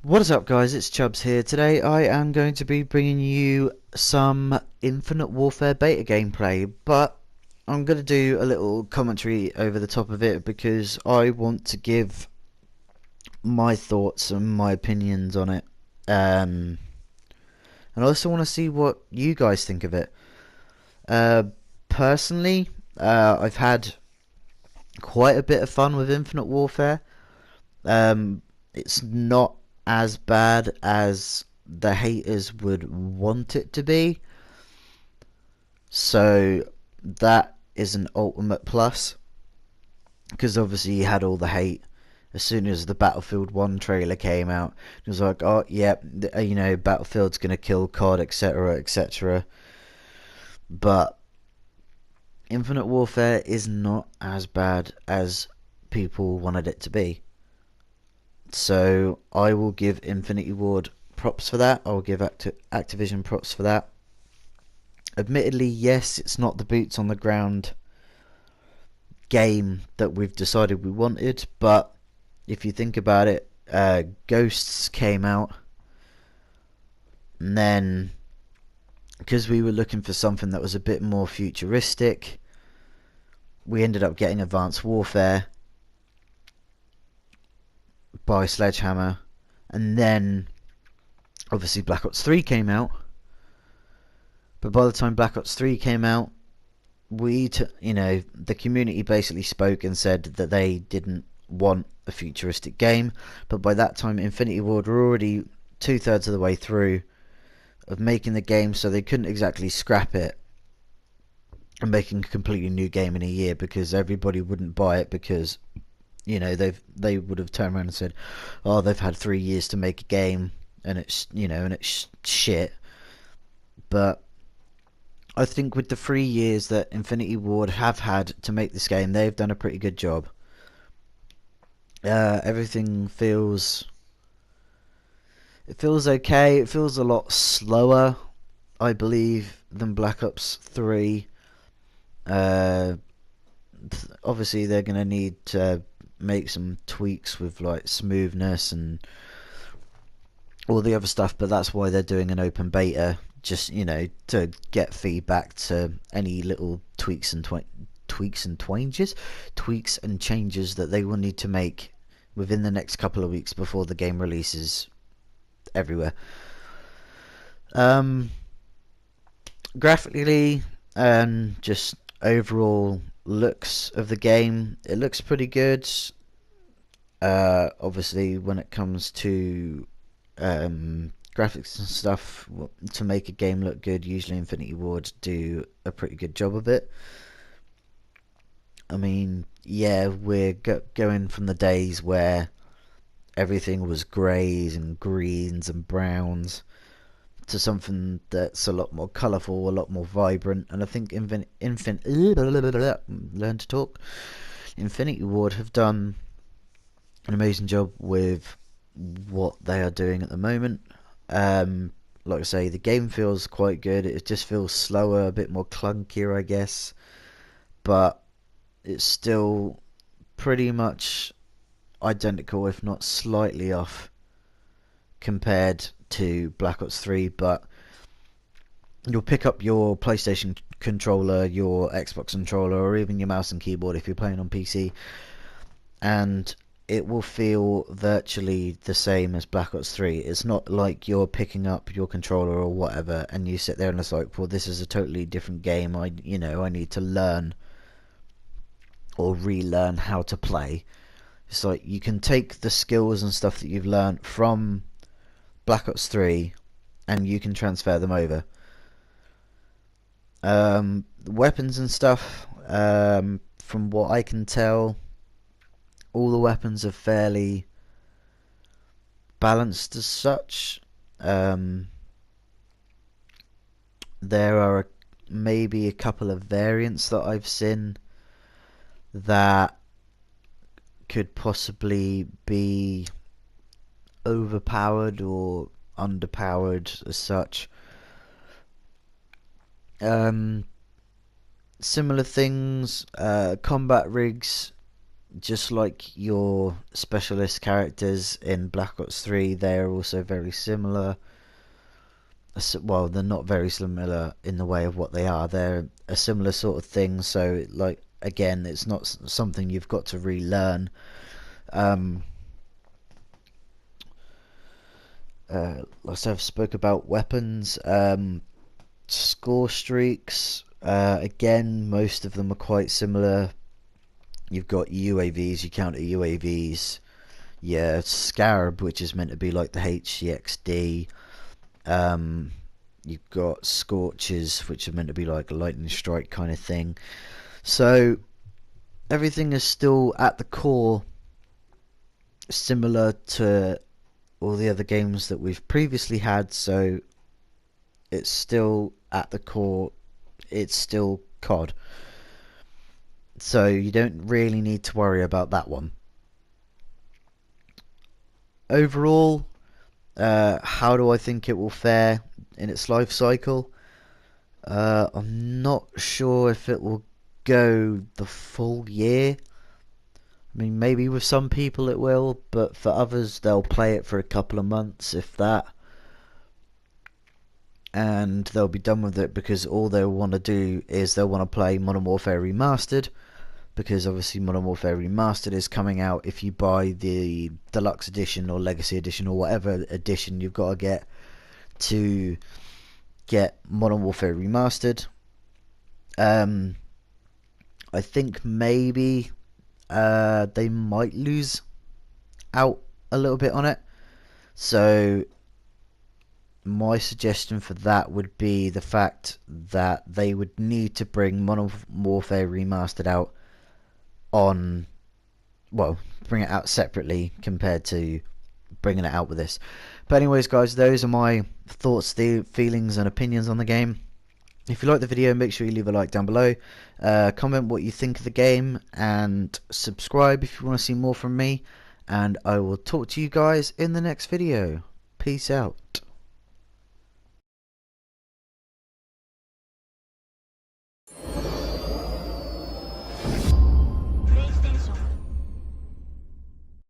What is up, guys? It's Chubbs here. Today I am going to be bringing you some Infinite Warfare beta gameplay, but I'm going to do a little commentary over the top of it because I want to give my thoughts and my opinions on it. And I also want to see what you guys think of it. Uh, Personally, I've had quite a bit of fun with Infinite Warfare. Um, it's not as bad as the haters would want it to be, so that is an ultimate plus. Because obviously you had all the hate as soon as the Battlefield 1 trailer came out. It was like, oh yeah, Battlefield's gonna kill COD, etc., etc. But Infinite Warfare is not as bad as people wanted it to be. So I will give Infinity Ward props for that. I'll give Activision props for that. Admittedly, yes, it's not the boots on the ground game that we've decided we wanted, but if you think about it, Ghosts came out, and then because we were looking for something that was a bit more futuristic, we ended up getting Advanced Warfare by Sledgehammer, and then obviously Black Ops 3 came out. But by the time Black Ops 3 came out, the community basically spoke and said that they didn't want a futuristic game. But by that time, Infinity Ward were already 2/3 of the way through of making the game, so they couldn't exactly scrap it and making a completely new game in a year, because everybody wouldn't buy it, because they would have turned around and said, oh, they've had 3 years to make a game and it's shit. But I think with the 3 years that Infinity Ward have had to make this game, they've done a pretty good job. Everything feels okay. It feels a lot slower, I believe, than Black Ops 3. Uh, Obviously, they're gonna need to make some tweaks with like smoothness and all the other stuff, but that's why they're doing an open beta, just to get feedback to any little tweaks and changes that they will need to make within the next couple of weeks before the game releases everywhere. um Graphically and just overall looks of the game, it looks pretty good. Obviously when it comes to graphics and stuff, to make a game look good, usually Infinity Ward do a pretty good job of it. I mean, yeah, we're going from the days where everything was greys and greens and browns to something that's a lot more colourful, a lot more vibrant, and I think learn to talk. Infinity Ward have done an amazing job with what they are doing at the moment. Like I say, the game feels quite good. It just feels slower, a bit more clunkier, I guess, but it's still pretty much identical, if not slightly off, compared to Black Ops 3. But you'll pick up your PlayStation controller, your Xbox controller, or even your mouse and keyboard if you're playing on PC, and it will feel virtually the same as Black Ops 3. It's not like you're picking up your controller or whatever and you sit there and it's like, well, this is a totally different game. I need to learn or relearn how to play. It's like you can take the skills and stuff that you've learned from Black Ops 3 and you can transfer them over. Weapons and stuff, from what I can tell, all the weapons are fairly balanced as such. There are maybe a couple of variants that I've seen that could possibly be overpowered or underpowered as such. Similar things, combat rigs just like your specialist characters in Black Ops 3, they're also very similar. Well, they're not very similar in the way of what they are. They're a similar sort of thing. So, like, again, it's not something you've got to relearn. Um, like I said, I've spoke about weapons, score streaks. Again, most of them are quite similar. You've got UAVs, you counter UAVs. Yeah, Scarab, which is meant to be like the HCXD. Um, you've got Scorches, which are meant to be like a lightning strike kind of thing. So everything is still at the core similar to all the other games that we've previously had. So it's still at the core, it's still COD. So you don't really need to worry about that one. Overall, how do I think it will fare in its life cycle? I'm not sure if it will go the full year. I mean, maybe with some people it will, but for others they'll play it for a couple of months, if that, and they'll be done with it because all they'll want to do is they'll want to play Modern Warfare Remastered, because obviously Modern Warfare Remastered is coming out. If you buy the Deluxe Edition or Legacy Edition or whatever edition you've got to get Modern Warfare Remastered. I think maybe they might lose out a little bit on it. So my suggestion for that would be the fact that they would need to bring Modern Warfare Remastered out on, well, bring it out separately compared to bringing it out with this. But anyways, guys, those are my thoughts, the feelings and opinions on the game. If you like the video, make sure you leave a like down below, comment what you think of the game, and subscribe if you want to see more from me, and I will talk to you guys in the next video. Peace out.